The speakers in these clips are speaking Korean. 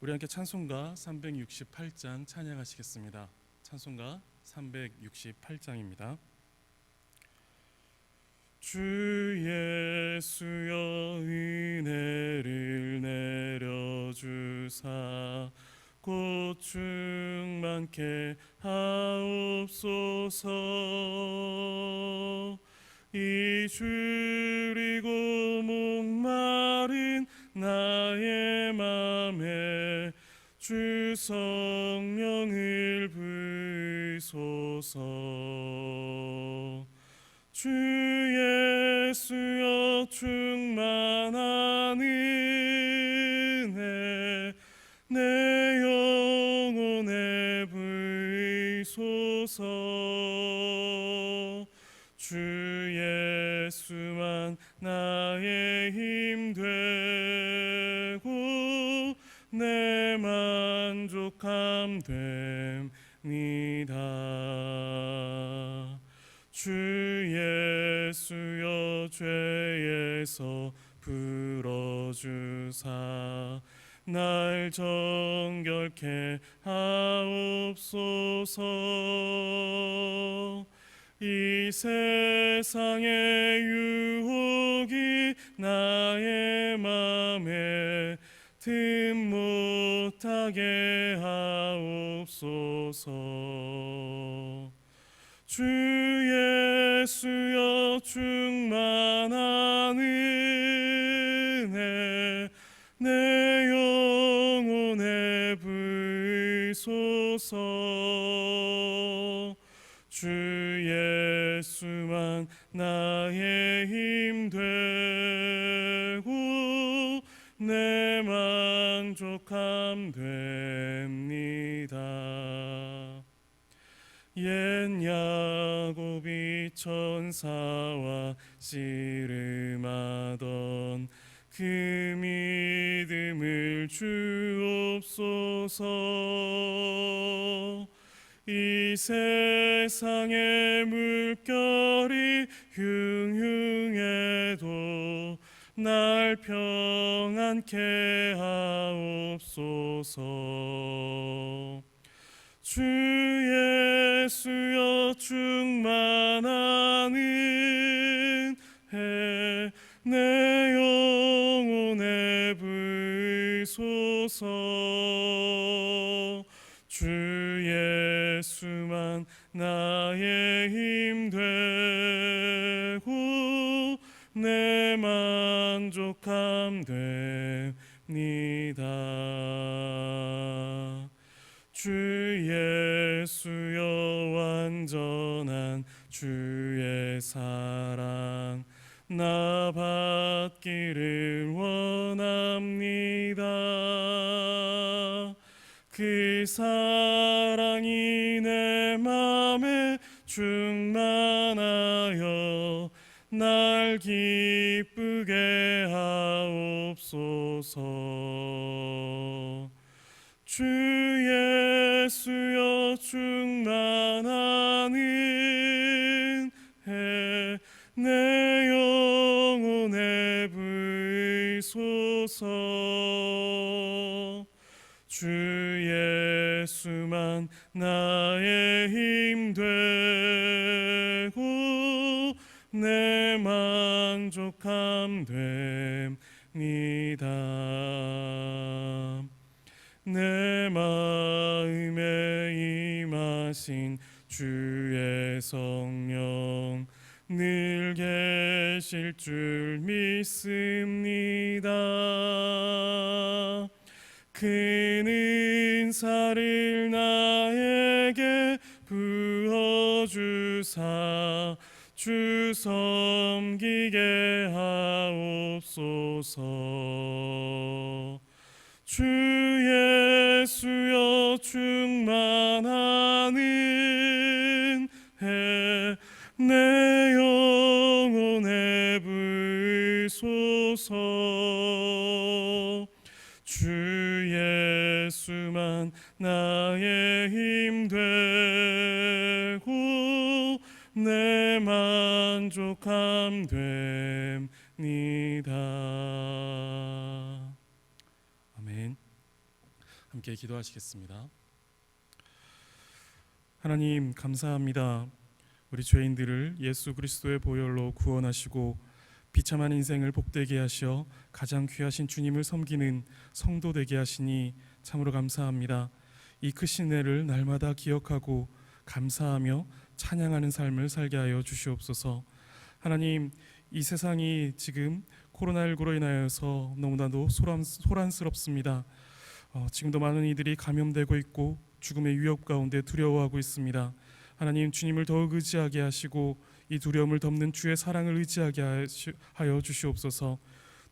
우리 함께 찬송가 368장 찬양하시겠습니다. 찬송가 368장입니다. 주 예수여 은혜를 내려주사 곧 충만케 하옵소서. 이 줄이고 목마른 나의 맘에 주 성령을 부으소서. 주 예수여 충만한 은혜 내 영혼에 부으소서. 주 예수만 나의 힘 되고 내 만족함 됩니다. 주 예수여 죄에서 풀어주사 날 정결케 하옵소서. 이 세상의 유혹이 나의 맘에 틈 못하게 하옵소서. 주 예수여 충만한 은혜 내 영혼에 부으소서. 주 예수만 나의 힘 되고 내 만족함 됩니다. 옛 야곱이 천사와 씨름하던 그 믿음을 주옵소서. 이 세상의 물결이 흉흉해도 날 평안케 하옵소서. 주 예수여 충만한 은혜 내 영혼에 부으소서. 주 예수만 나의 힘 되고 내 만족함 됩니다. 주 예수여 완전한 주의 사랑 나 받기를 원합니다. 그 사랑이 내 맘에 충만하여 날 기쁘게 하옵소서. 주 예수여 충만한 은혜 내 영혼에 부으소서. 주 예수만 나의 힘 되고 내 만족함 됩니다. 내 마음에 임하신 주의 성령 늘 계실 줄 믿습니다. 그 은사를 나에게 부어주사 주 섬기게 하옵소서. 주 예수여 충만한 은혜 내 영혼에 부으소서. 주 예수만 나의 힘 되고 내 만족함 됩니다. 아멘. 함께 기도하시겠습니다. 하나님 감사합니다. 우리 죄인들을 예수 그리스도의 보혈로 구원하시고 비참한 인생을 복되게 하셔 가장 귀하신 주님을 섬기는 성도 되게 하시니 참으로 감사합니다. 이 크신 은혜를 날마다 기억하고 감사하며 찬양하는 삶을 살게 하여 주시옵소서. 하나님, 이 세상이 지금 코로나19로 인하여서 너무나도 소란스럽습니다. 지금도 많은 이들이 감염되고 있고 죽음의 위협 가운데 두려워하고 있습니다. 하나님, 주님을 더욱 의지하게 하시고 이 두려움을 덮는 주의 사랑을 의지하게 하여 주시옵소서.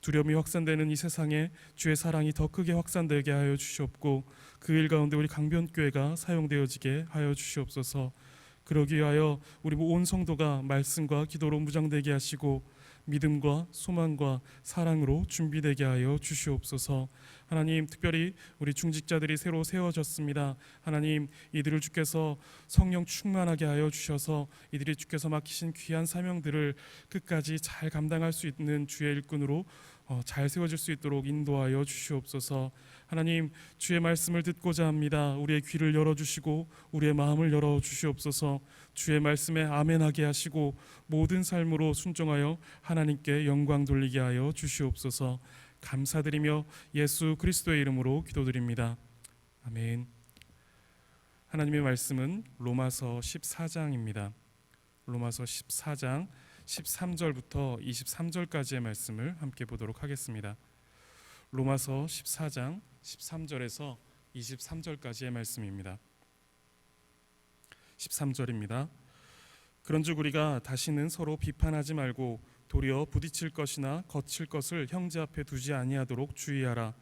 두려움이 확산되는 이 세상에 주의 사랑이 더 크게 확산되게 하여 주시옵고 그 일 가운데 우리 강변교회가 사용되어지게 하여 주시옵소서. 그러기 위하여 우리 온 성도가 말씀과 기도로 무장되게 하시고 믿음과 소망과 사랑으로 준비되게 하여 주시옵소서. 하나님, 특별히 우리 중직자들이 새로 세워졌습니다. 하나님, 이들을 주께서 성령 충만하게 하여 주셔서 이들이 주께서 맡기신 귀한 사명들을 끝까지 잘 감당할 수 있는 주의 일꾼으로 잘 세워질 수 있도록 인도하여 주시옵소서. 하나님, 주의 말씀을 듣고자 합니다. 우리의 귀를 열어주시고 우리의 마음을 열어주시옵소서. 주의 말씀에 아멘하게 하시고 모든 삶으로 순종하여 하나님께 영광 돌리게 하여 주시옵소서. 감사드리며 예수 그리스도의 이름으로 기도드립니다. 아멘. 하나님의 말씀은 로마서 14장입니다. 로마서 14장 13절부터 23절까지의 말씀을 함께 보도록 하겠습니다. 로마서 14장 13절에서 23절까지의 말씀입니다. 13절입니다. 그런즉 우리가 다시는 서로 비판하지 말고 도리어 부딪힐 것이나 거칠 것을 형제 앞에 두지 아니하도록 주의하라.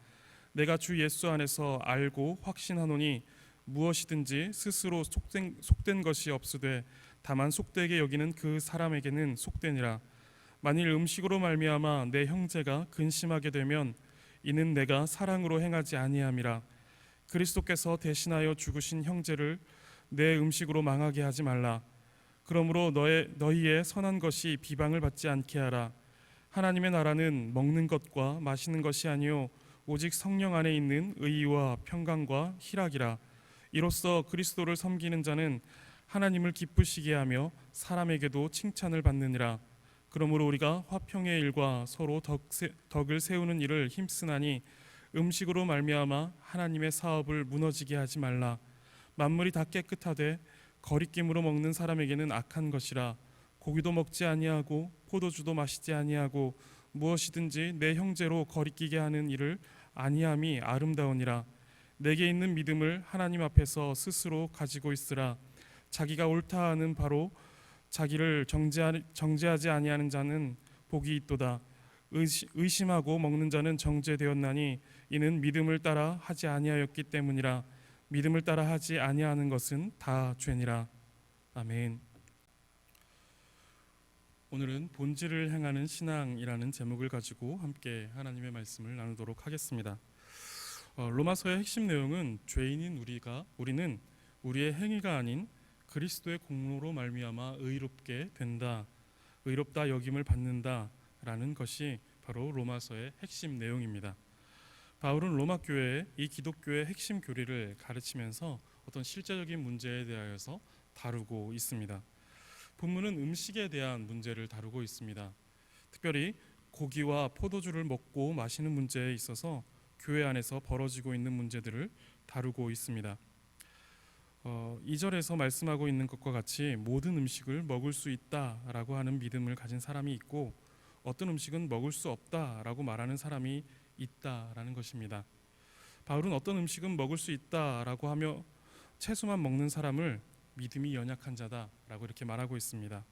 내가 주 예수 안에서 알고 확신하노니 무엇이든지 스스로 속된 것이 없으되 다만 속되게 여기는 그 사람에게는 속되니라. 만일 음식으로 말미암아 내 형제가 근심하게 되면 이는 내가 사랑으로 행하지 아니함이라. 그리스도께서 대신하여 죽으신 형제를 내 음식으로 망하게 하지 말라. 그러므로 너희의 선한 것이 비방을 받지 않게 하라. 하나님의 나라는 먹는 것과 마시는 것이 아니요 오직 성령 안에 있는 의와 평강과 희락이라. 이로써 그리스도를 섬기는 자는 하나님을 기쁘시게 하며 사람에게도 칭찬을 받느니라. 그러므로 우리가 화평의 일과 서로 덕을 세우는 일을 힘쓰나니 음식으로 말미암아 하나님의 사업을 무너지게 하지 말라. 만물이 다 깨끗하되 거리낌으로 먹는 사람에게는 악한 것이라. 고기도 먹지 아니하고 포도주도 마시지 아니하고 무엇이든지 내 형제로 거리끼게 하는 일을 아니함이 아름다우니라. 내게 있는 믿음을 하나님 앞에서 스스로 가지고 있으라. 자기가 옳다 하는 바로 자기를 정죄하지 아니하는 자는 복이 있도다. 의심하고 먹는 자는 정죄되었나니 이는 믿음을 따라 하지 아니하였기 때문이라. 믿음을 따라 하지 아니하는 것은 다 죄니라. 아멘. 오늘은 본질을 행하는 신앙이라는 제목을 가지고 함께 하나님의 말씀을 나누도록 하겠습니다. 로마서의 핵심 내용은 죄인인 우리는 우리의 행위가 아닌 그리스도의 공로로 말미암아 의롭게 된다, 의롭다 여김을 받는다라는 것이 바로 로마서의 핵심 내용입니다. 바울은 로마 교회의 이 기독교의 핵심 교리를 가르치면서 어떤 실제적인 문제에 대하여서 다루고 있습니다. 본문은 음식에 대한 문제를 다루고 있습니다. 특별히 고기와 포도주를 먹고 마시는 문제에 있어서 교회 안에서 벌어지고 있는 문제들을 다루고 있습니다. 2절에서 말씀하고 있는 것과 같이 모든 음식을 먹을 수 있다라고 하는 믿음을 가진 사람이 있고 어떤 음식은 먹을 수 없다라고 말하는 사람이 있다라는 것입니다. 바울은 어떤 음식은 먹을 수 있다라고 하며 채소만 먹는 사람을 믿음이 연약한 자다라고 이렇게 말하고 있습니다.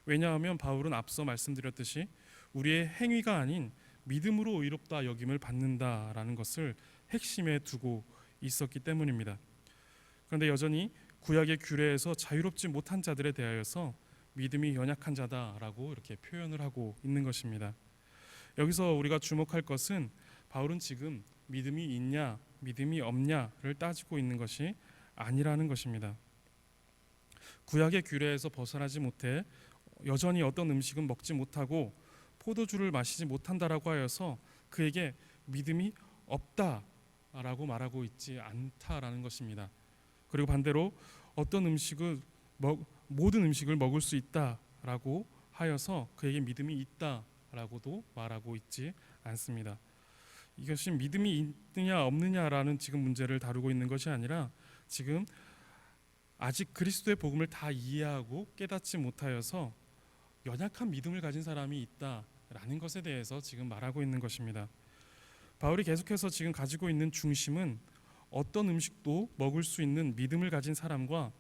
왜냐하면 바울은 앞서 말씀드렸듯이 우리의 행위가 아닌 믿음으로 의롭다 여김을 받는다라는 것을 핵심에 두고 있었기 때문입니다. 그런데 여전히 구약의 규례에서 자유롭지 못한 자들에 대하여서 믿음이 연약한 자다라고 이렇게 표현을 하고 있는 것입니다. 여기서 우리가 주목할 것은 바울은 지금 믿음이 있냐 믿음이 없냐를 따지고 있는 것이 아니라는 것입니다. 구약의 규례에서 벗어나지 못해 여전히 어떤 음식은 먹지 못하고 포도주를 마시지 못한다라고 하여서 그에게 믿음이 없다 라고 말하고 있지 않다라는 것입니다. 그리고 반대로 어떤 음식을 모든 음식을 먹을 수 있다라고 하여서 그에게 믿음이 있다라고도 말하고 있지 않습니다. 이것이 믿음이 있느냐 없느냐라는 지금 문제를 다루고 있는 것이 아니라 지금 아직 그리스도의 복음을 다 이해하고 깨닫지 못하여서 연약한 믿음을 가진 사람이 있다라는 것에 대해서 지금 말하고 있는 것입니다. 바울이 계속해서 지금 가지고 있는 중심은 어떤 음식도 먹을 수 있는 믿음을 가진 사람과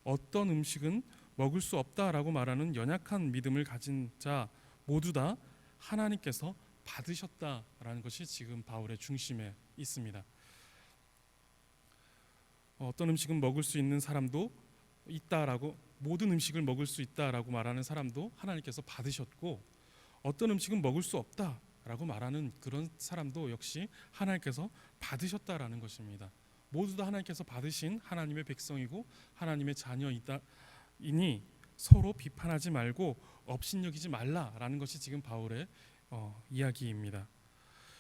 어떤 음식은 먹을 수 없다라고 말하는 연약한 믿음을 가진 자 모두 다 하나님께서 받으셨다라는 것이 지금 바울의 중심에 있습니다. 어떤 음식은 먹을 수 있는 사람도 있다라고, 모든 음식을 먹을 수 있다라고 말하는 사람도 하나님께서 받으셨고, 어떤 음식은 먹을 수 없다라고 말하는 그런 사람도 역시 하나님께서 받으셨다라는 것입니다. 모두 다 하나님께서 받으신 하나님의 백성이고 하나님의 자녀이니 서로 비판하지 말고 업신여기지 말라라는 것이 지금 바울의 이야기입니다.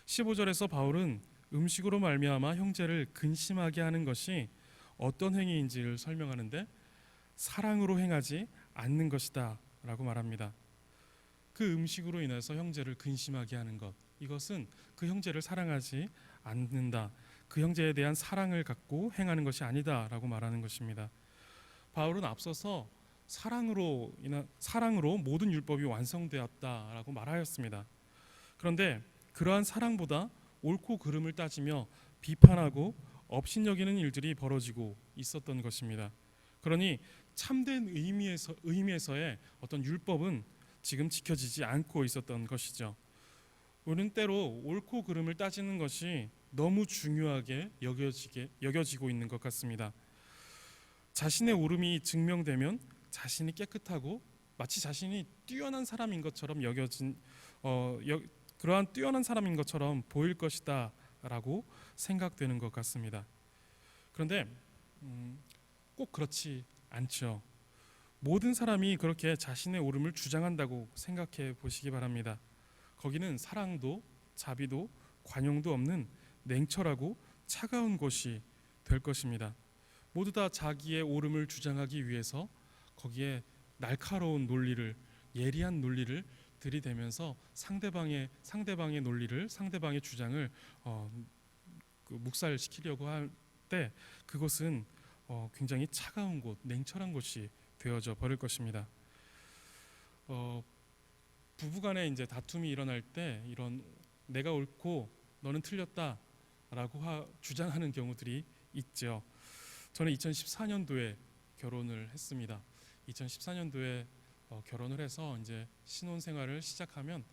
15절에서 바울은 음식으로 말미암아 형제를 근심하게 하는 것이 어떤 행위인지를 설명하는데 사랑으로 행하지 않는 것이다 라고 말합니다. 그 음식으로 인해서 형제를 근심하게 하는 것, 이것은 그 형제를 사랑하지 않는다, 그 형제에 대한 사랑을 갖고 행하는 것이 아니다 라고 말하는 것입니다. 바울은 앞서서 사랑으로 모든 율법이 완성되었다라고 말하였습니다. 그런데 그러한 사랑보다 옳고 그름을 따지며 비판하고 업신여기는 일들이 벌어지고 있었던 것입니다. 그러니 참된 의미에서의 어떤 율법은 지금 지켜지지 않고 있었던 것이죠. 우리는 때로 옳고 그름을 따지는 것이 너무 중요하게 여겨지고 있는 것 같습니다. 자신의 옳음이 증명되면 자신이 깨끗하고 마치 자신이 뛰어난 사람인 것처럼 그러한 뛰어난 사람인 것처럼 보일 것이다 라고 생각되는 것 같습니다. 그런데 꼭 그렇지 않죠. 모든 사람이 그렇게 자신의 옳음을 주장한다고 생각해 보시기 바랍니다. 거기는 사랑도 자비도 관용도 없는 냉철하고 차가운 곳이 될 것입니다. 모두 다 자기의 옳음을 주장하기 위해서 거기에 날카로운 논리를, 예리한 논리를 들이대면서 상대방의 논리를, 상대방의 주장을 묵살시키려고 할 때 그것은 굉장히 차가운 곳, 냉철한 곳이 되어져 버릴 것입니다. 부부간에 이제 다툼이 일어날 때 이런 내가 옳고 너는 틀렸다라고 주장하는 경우들이 있죠. 저는 2014년도에 결혼을 했습니다. 2014년도에 결혼을 해서 이제 신혼생활을 시작하면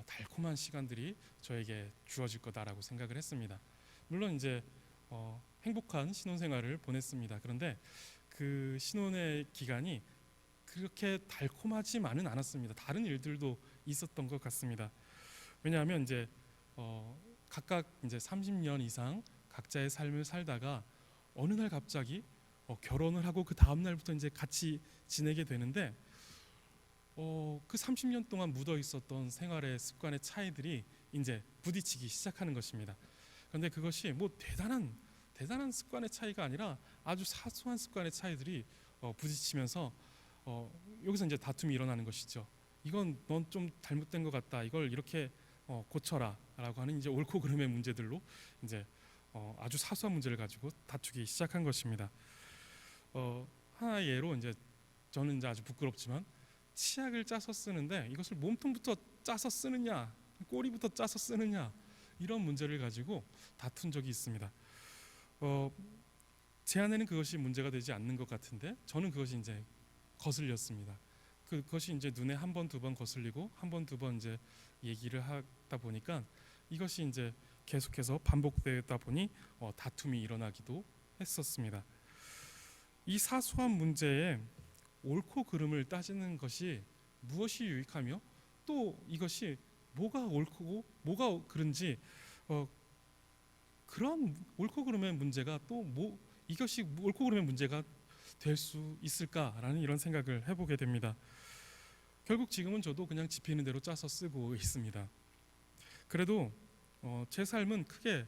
달콤한 시간들이 저에게 주어질 거다라고 생각을 했습니다. 물론 이제 행복한 신혼생활을 보냈습니다. 그런데 그 신혼의 기간이 그렇게 달콤하지만은 않았습니다. 다른 일들도 있었던 것 같습니다. 왜냐하면 이제 각각 이제 30년 이상 각자의 삶을 살다가 어느 날 갑자기 결혼을 하고 그 다음 날부터 이제 같이 지내게 되는데 그 30년 동안 묻어 있었던 생활의 습관의 차이들이 이제 부딪히기 시작하는 것입니다. 그런데 그것이 뭐 대단한 습관의 차이가 아니라 아주 사소한 습관의 차이들이 부딪히면서 여기서 이제 다툼이 일어나는 것이죠. 이건 넌 좀 잘못된 것 같다. 이걸 이렇게 고쳐라라고 하는 이제 옳고 그름의 문제들로 이제 아주 사소한 문제를 가지고 다투기 시작한 것입니다. 하나의 예로 이제 저는 이제 아주 부끄럽지만 치약을 짜서 쓰는데 이것을 몸통부터 짜서 쓰느냐, 꼬리부터 짜서 쓰느냐, 이런 문제를 가지고 다툰 적이 있습니다. 제 안에는 그것이 문제가 되지 않는 것 같은데 저는 그것이 이제 거슬렸습니다. 그것이 이제 눈에 한 번, 두 번 거슬리고 한 번, 두 번 이제 얘기를 하다 보니까 이것이 이제 계속해서 반복되다 보니 다툼이 일어나기도 했었습니다. 이 사소한 문제에 옳고 그름을 따지는 것이 무엇이 유익하며 또 이것이 뭐가 옳고 뭐가 그른지 그런 옳고 그름의 문제가 또 이것이 옳고 그름의 문제가 될 수 있을까라는 이런 생각을 해보게 됩니다. 결국 지금은 저도 그냥 집히는 대로 짜서 쓰고 있습니다. 그래도 제 삶은 크게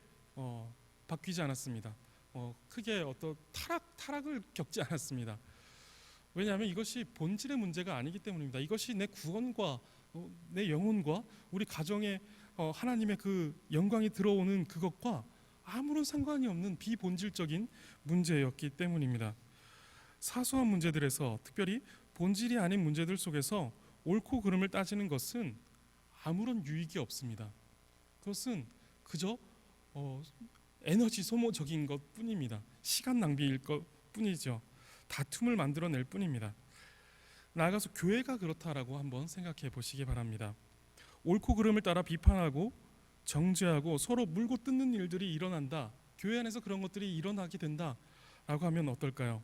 바뀌지 않았습니다. 크게 어떤 타락을 겪지 않았습니다. 왜냐하면 이것이 본질의 문제가 아니기 때문입니다. 이것이 내 구원과 내 영혼과 우리 가정에 하나님의 그 영광이 들어오는 그것과 아무런 상관이 없는 비본질적인 문제였기 때문입니다. 사소한 문제들에서, 특별히 본질이 아닌 문제들 속에서 옳고 그름을 따지는 것은 아무런 유익이 없습니다. 그것은 그저 에너지 소모적인 것 뿐입니다. 시간 낭비일 것 뿐이죠. 다툼을 만들어낼 뿐입니다. 나아가서 교회가 그렇다라고 한번 생각해 보시기 바랍니다. 옳고 그름을 따라 비판하고 정죄하고 서로 물고 뜯는 일들이 일어난다, 교회 안에서 그런 것들이 일어나게 된다라고 하면 어떨까요?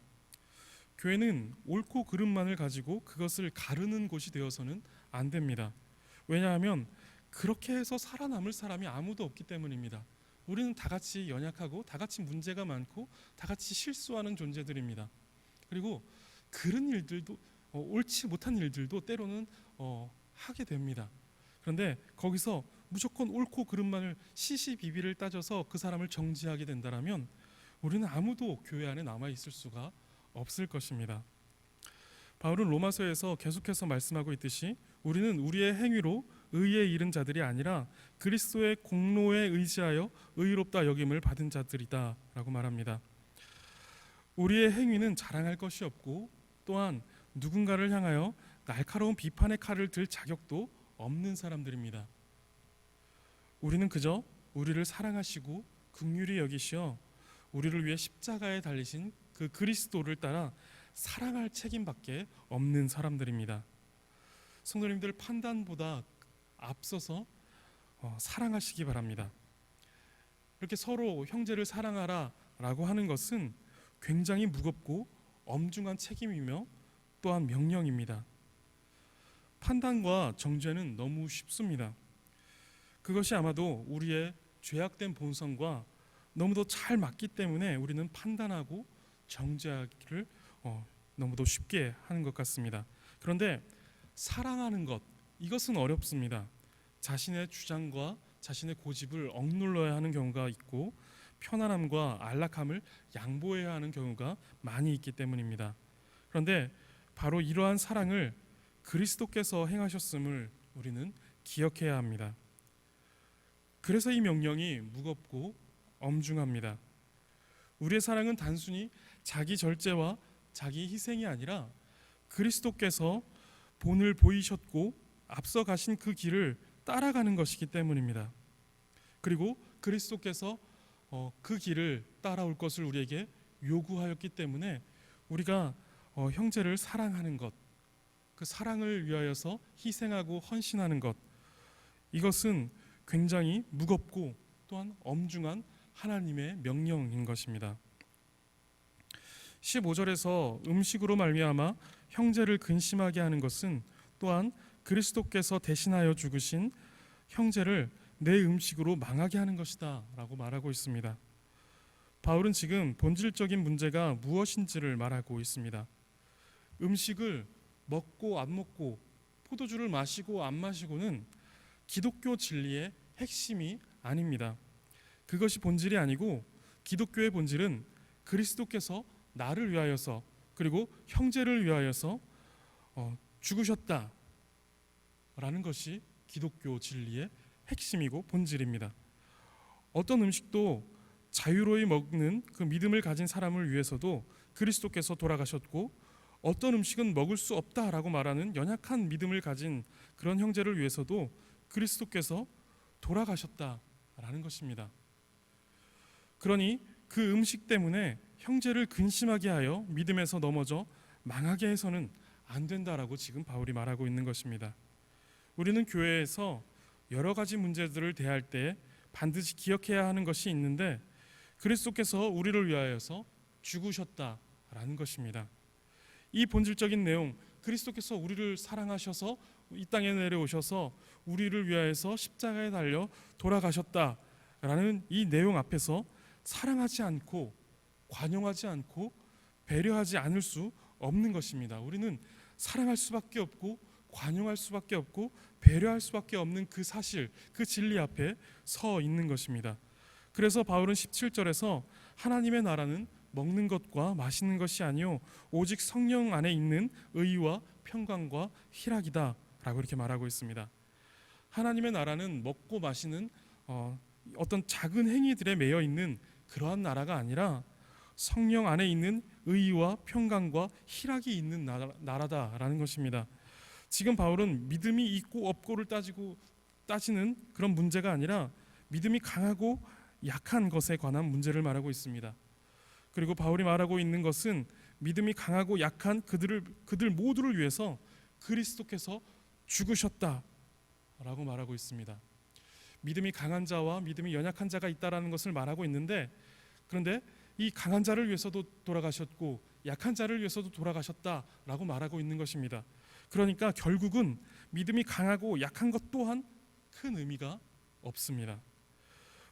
교회는 옳고 그름만을 가지고 그것을 가르는 곳이 되어서는 안 됩니다. 왜냐하면 그렇게 해서 살아남을 사람이 아무도 없기 때문입니다. 우리는 다 같이 연약하고 다 같이 문제가 많고 다 같이 실수하는 존재들입니다. 그리고 그런 일들도 옳지 못한 일들도 때로는 하게 됩니다. 그런데 거기서 무조건 옳고 그름만을 시시비비를 따져서 그 사람을 정죄하게 된다면 우리는 아무도 교회 안에 남아 있을 수가 없을 것입니다. 바울은 로마서에서 계속해서 말씀하고 있듯이 우리는 우리의 행위로 의에 이른 자들이 아니라 그리스도의 공로에 의지하여 의롭다 여김을 받은 자들이다 라고 말합니다. 우리의 행위는 자랑할 것이 없고 또한 누군가를 향하여 날카로운 비판의 칼을 들 자격도 없는 사람들입니다. 우리는 그저 우리를 사랑하시고 긍휼히 여기시어 우리를 위해 십자가에 달리신 그 그리스도를 따라 사랑할 책임밖에 없는 사람들입니다. 성도님들, 판단보다 앞서서 사랑하시기 바랍니다. 이렇게 서로 형제를 사랑하라 라고 하는 것은 굉장히 무겁고 엄중한 책임이며 또한 명령입니다. 판단과 정죄는 너무 쉽습니다. 그것이 아마도 우리의 죄악된 본성과 너무도 잘 맞기 때문에 우리는 판단하고 정죄하기를 너무도 쉽게 하는 것 같습니다. 그런데 사랑하는 것, 이것은 어렵습니다. 자신의 주장과 자신의 고집을 억눌러야 하는 경우가 있고 편안함과 안락함을 양보해야 하는 경우가 많이 있기 때문입니다. 그런데 바로 이러한 사랑을 그리스도께서 행하셨음을 우리는 기억해야 합니다. 그래서 이 명령이 무겁고 엄중합니다. 우리의 사랑은 단순히 자기 절제와 자기 희생이 아니라 그리스도께서 본을 보이셨고 앞서 가신 그 길을 따라가는 것이기 때문입니다. 그리고 그리스도께서 그 길을 따라올 것을 우리에게 요구하였기 때문에 우리가 형제를 사랑하는 것, 그 사랑을 위하여서 희생하고 헌신하는 것, 이것은 굉장히 무겁고 또한 엄중한 하나님의 명령인 것입니다. 15절에서 음식으로 말미암아 형제를 근심하게 하는 것은 또한 그리스도께서 대신하여 죽으신 형제를 내 음식으로 망하게 하는 것이다 라고 말하고 있습니다. 바울은 지금 본질적인 문제가 무엇인지를 말하고 있습니다. 음식을 먹고 안 먹고 포도주를 마시고 안 마시고는 기독교 진리의 핵심이 아닙니다. 그것이 본질이 아니고 기독교의 본질은 그리스도께서 나를 위하여서 그리고 형제를 위하여서 죽으셨다라는 것이 기독교 진리의 핵심이고 본질입니다. 어떤 음식도 자유로이 먹는 그 믿음을 가진 사람을 위해서도 그리스도께서 돌아가셨고, 어떤 음식은 먹을 수 없다라고 말하는 연약한 믿음을 가진 그런 형제를 위해서도 그리스도께서 돌아가셨다라는 것입니다. 그러니 그 음식 때문에 형제를 근심하게 하여 믿음에서 넘어져 망하게 해서는 안 된다라고 지금 바울이 말하고 있는 것입니다. 우리는 교회에서 여러 가지 문제들을 대할 때 반드시 기억해야 하는 것이 있는데, 그리스도께서 우리를 위하여서 죽으셨다라는 것입니다. 이 본질적인 내용, 그리스도께서 우리를 사랑하셔서 이 땅에 내려오셔서 우리를 위하여서 십자가에 달려 돌아가셨다라는 이 내용 앞에서 사랑하지 않고 관용하지 않고 배려하지 않을 수 없는 것입니다. 우리는 사랑할 수밖에 없고 관용할 수밖에 없고 배려할 수밖에 없는 그 사실, 그 진리 앞에 서 있는 것입니다. 그래서 바울은 17절에서 하나님의 나라는 먹는 것과 마시는 것이 아니요 오직 성령 안에 있는 의와 평강과 희락이다 라고 이렇게 말하고 있습니다. 하나님의 나라는 먹고 마시는 어떤 작은 행위들에 매여 있는 그러한 나라가 아니라 성령 안에 있는 의와 평강과 희락이 있는 나라다라는 것입니다. 지금 바울은 믿음이 있고 없고를 따지는 그런 문제가 아니라 믿음이 강하고 약한 것에 관한 문제를 말하고 있습니다. 그리고 바울이 말하고 있는 것은 믿음이 강하고 약한 그들 모두를 위해서 그리스도께서 죽으셨다라고 말하고 있습니다. 믿음이 강한 자와 믿음이 연약한 자가 있다라는 것을 말하고 있는데, 그런데 이 강한 자를 위해서도 돌아가셨고 약한 자를 위해서도 돌아가셨다라고 말하고 있는 것입니다. 그러니까 결국은 믿음이 강하고 약한 것 또한 큰 의미가 없습니다.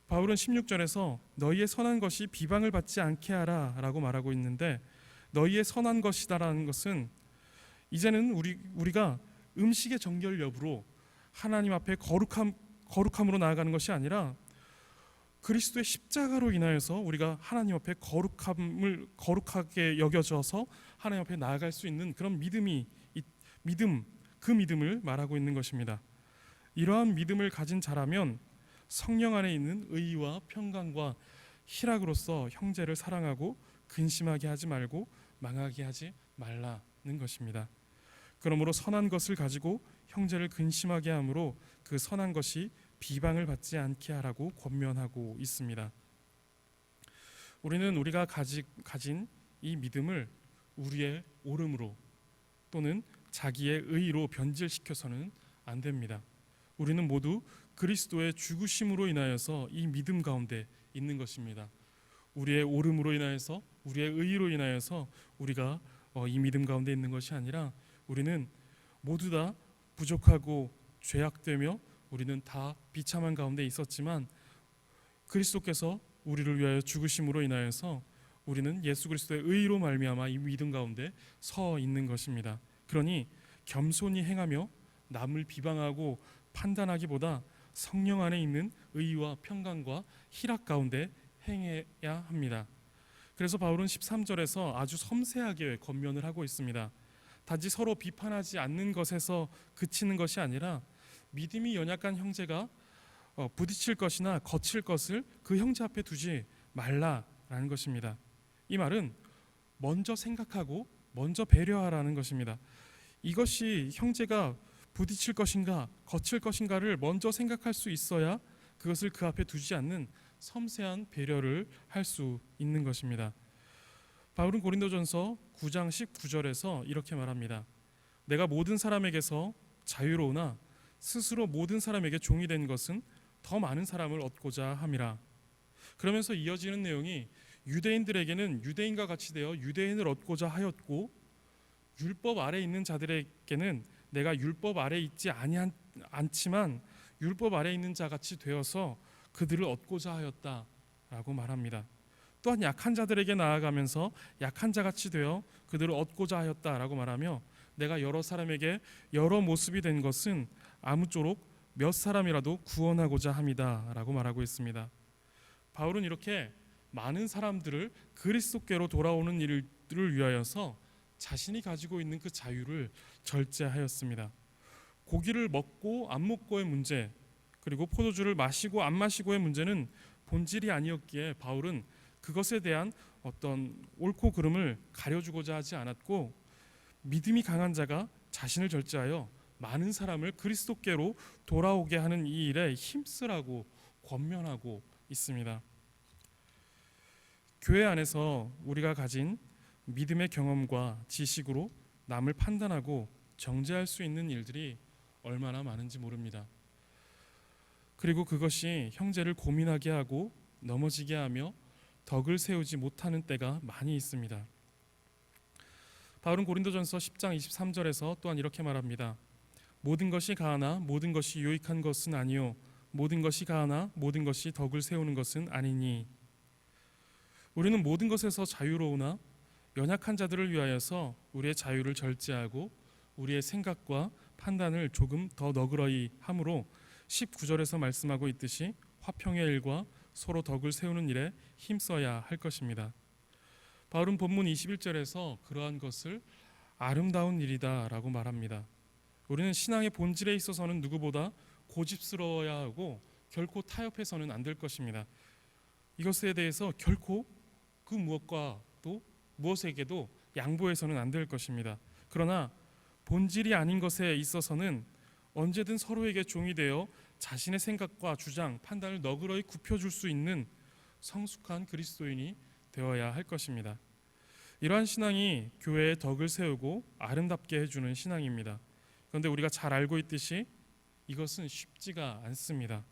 바울은 16절에서 너희의 선한 것이 비방을 받지 않게 하라 라고 말하고 있는데, 너희의 선한 것이다라는 것은 이제는 우리가 음식의 정결 여부로 하나님 앞에 거룩함으로 나아가는 것이 아니라 그리스도의 십자가로 인하여서 우리가 하나님 앞에 거룩하게 여겨져서 하나님 앞에 나아갈 수 있는 그런 그 믿음을 말하고 있는 것입니다. 이러한 믿음을 가진 자라면 성령 안에 있는 의와 평강과 희락으로서 형제를 사랑하고 근심하게 하지 말고 망하게 하지 말라는 것입니다. 그러므로 선한 것을 가지고 형제를 근심하게 함으로 그 선한 것이 비방을 받지 않게 하라고 권면하고 있습니다. 우리는 우리가 가진 이 믿음을 우리의 옳음으로 또는 자기의 의로 변질시켜서는 안 됩니다. 우리는 모두 그리스도의 죽으심으로 인하여서 이 믿음 가운데 있는 것입니다. 우리의 옳음으로 인하여서 우리의 의로 인하여서 우리가 이 믿음 가운데 있는 것이 아니라 우리는 모두 다 부족하고 죄악되며 우리는 다 비참한 가운데 있었지만 그리스도께서 우리를 위하여 죽으심으로 인하여서 우리는 예수 그리스도의 의로 말미암아 이 믿음 가운데 서 있는 것입니다. 그러니 겸손히 행하며 남을 비방하고 판단하기보다 성령 안에 있는 의와 평강과 희락 가운데 행해야 합니다. 그래서 바울은 13절에서 아주 섬세하게 권면을 하고 있습니다. 단지 서로 비판하지 않는 것에서 그치는 것이 아니라 믿음이 연약한 형제가 부딪힐 것이나 거칠 것을 그 형제 앞에 두지 말라라는 것입니다. 이 말은 먼저 생각하고 먼저 배려하라는 것입니다. 이것이 형제가 부딪힐 것인가 거칠 것인가를 먼저 생각할 수 있어야 그것을 그 앞에 두지 않는 섬세한 배려를 할 수 있는 것입니다. 바울은 고린도전서 9장 19절에서 이렇게 말합니다. 내가 모든 사람에게서 자유로우나 스스로 모든 사람에게 종이 된 것은 더 많은 사람을 얻고자 함이라. 그러면서 이어지는 내용이 유대인들에게는 유대인과 같이 되어 유대인을 얻고자 하였고 율법 아래 있는 자들에게는 내가 율법 아래 있지 않지만 율법 아래 있는 자같이 되어서 그들을 얻고자 하였다라고 말합니다. 또한 약한 자들에게 나아가면서 약한 자같이 되어 그들을 얻고자 하였다라고 말하며 내가 여러 사람에게 여러 모습이 된 것은 아무쪼록 몇 사람이라도 구원하고자 함이다라고 말하고 있습니다. 바울은 이렇게 많은 사람들을 그리스도께로 돌아오는 일들을 위하여서 자신이 가지고 있는 그 자유를 절제하였습니다. 고기를 먹고 안 먹고의 문제, 그리고 포도주를 마시고 안 마시고의 문제는 본질이 아니었기에 바울은 그것에 대한 어떤 옳고 그름을 가려주고자 하지 않았고 믿음이 강한 자가 자신을 절제하여 많은 사람을 그리스도께로 돌아오게 하는 이 일에 힘쓰라고 권면하고 있습니다. 교회 안에서 우리가 가진 믿음의 경험과 지식으로 남을 판단하고 정죄할 수 있는 일들이 얼마나 많은지 모릅니다. 그리고 그것이 형제를 고민하게 하고 넘어지게 하며 덕을 세우지 못하는 때가 많이 있습니다. 바울은 고린도전서 10장 23절에서 또한 이렇게 말합니다. 모든 것이 가하나 모든 것이 유익한 것은 아니요 모든 것이 가하나 모든 것이 덕을 세우는 것은 아니니. 우리는 모든 것에서 자유로우나 연약한 자들을 위하여서 우리의 자유를 절제하고 우리의 생각과 판단을 조금 더 너그러이 함으로 19절에서 말씀하고 있듯이 화평의 일과 서로 덕을 세우는 일에 힘써야 할 것입니다. 바울은 본문 21절에서 그러한 것을 아름다운 일이다라고 말합니다. 우리는 신앙의 본질에 있어서는 누구보다 고집스러워야 하고 결코 타협해서는 안 될 것입니다. 이것에 대해서 결코 그 무엇과도 무엇에게도 양보해서는 안 될 것입니다. 그러나 본질이 아닌 것에 있어서는 언제든 서로에게 종이 되어 자신의 생각과 주장, 판단을 너그러이 굽혀줄 수 있는 성숙한 그리스도인이 되어야 할 것입니다. 이러한 신앙이 교회의 덕을 세우고 아름답게 해주는 신앙입니다. 그런데 우리가 잘 알고 있듯이 이것은 쉽지가 않습니다.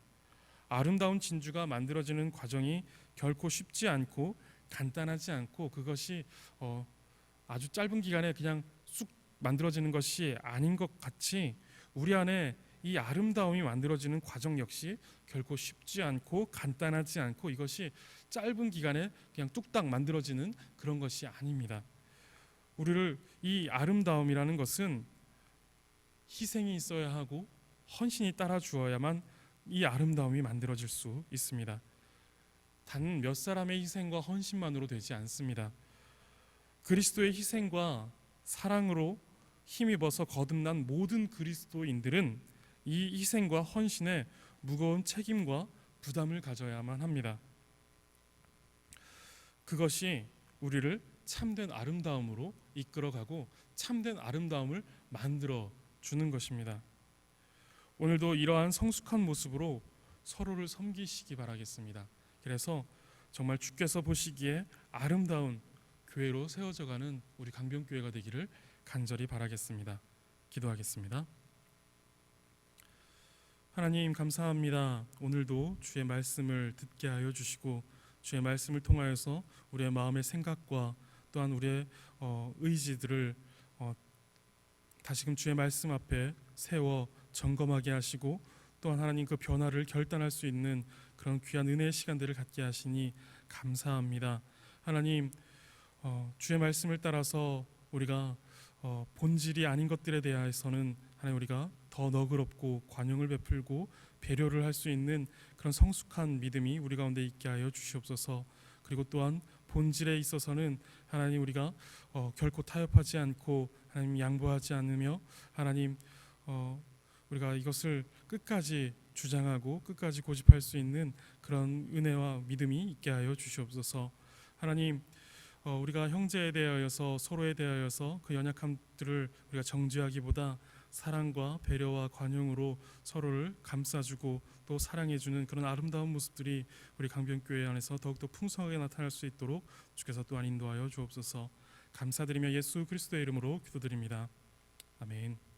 아름다운 진주가 만들어지는 과정이 결코 쉽지 않고 간단하지 않고 그것이 아주 짧은 기간에 그냥 쑥 만들어지는 것이 아닌 것 같이 우리 안에 이 아름다움이 만들어지는 과정 역시 결코 쉽지 않고 간단하지 않고 이것이 짧은 기간에 그냥 뚝딱 만들어지는 그런 것이 아닙니다. 우리를 이 아름다움이라는 것은 희생이 있어야 하고 헌신이 따라 주어야만 이 아름다움이 만들어질 수 있습니다. 단 몇 사람의 희생과 헌신만으로 되지 않습니다. 그리스도의 희생과 사랑으로 힘입어서 거듭난 모든 그리스도인들은 이 희생과 헌신에 무거운 책임과 부담을 가져야만 합니다. 그것이 우리를 참된 아름다움으로 이끌어가고 참된 아름다움을 만들어 주는 것입니다. 오늘도 이러한 성숙한 모습으로 서로를 섬기시기 바라겠습니다. 그래서 정말 주께서 보시기에 아름다운 교회로 세워져가는 우리 강변교회가 되기를 간절히 바라겠습니다. 기도하겠습니다. 하나님 감사합니다. 오늘도 주의 말씀을 듣게 하여 주시고 주의 말씀을 통하여서 우리의 마음의 생각과 또한 우리의 의지들을 다시금 주의 말씀 앞에 세워 점검하게 하시고 또한 하나님 그 변화를 결단할 수 있는 그런 귀한 은혜의 시간들을 갖게 하시니 감사합니다. 하나님 주의 말씀을 따라서 우리가 본질이 아닌 것들에 대해서는 하나님 우리가 더 너그럽고 관용을 베풀고 배려를 할 수 있는 그런 성숙한 믿음이 우리 가운데 있게 하여 주시옵소서. 그리고 또한 본질에 있어서는 하나님 우리가 결코 타협하지 않고 하나님 양보하지 않으며 하나님 우리가 이것을 끝까지 주장하고 끝까지 고집할 수 있는 그런 은혜와 믿음이 있게 하여 주시옵소서. 하나님 우리가 형제에 대하여서 서로에 대하여서 그 연약함들을 우리가 정죄하기보다 사랑과 배려와 관용으로 서로를 감싸주고 또 사랑해주는 그런 아름다운 모습들이 우리 강변교회 안에서 더욱더 풍성하게 나타날 수 있도록 주께서 또한 인도하여 주옵소서. 감사드리며 예수 그리스도의 이름으로 기도드립니다. 아멘.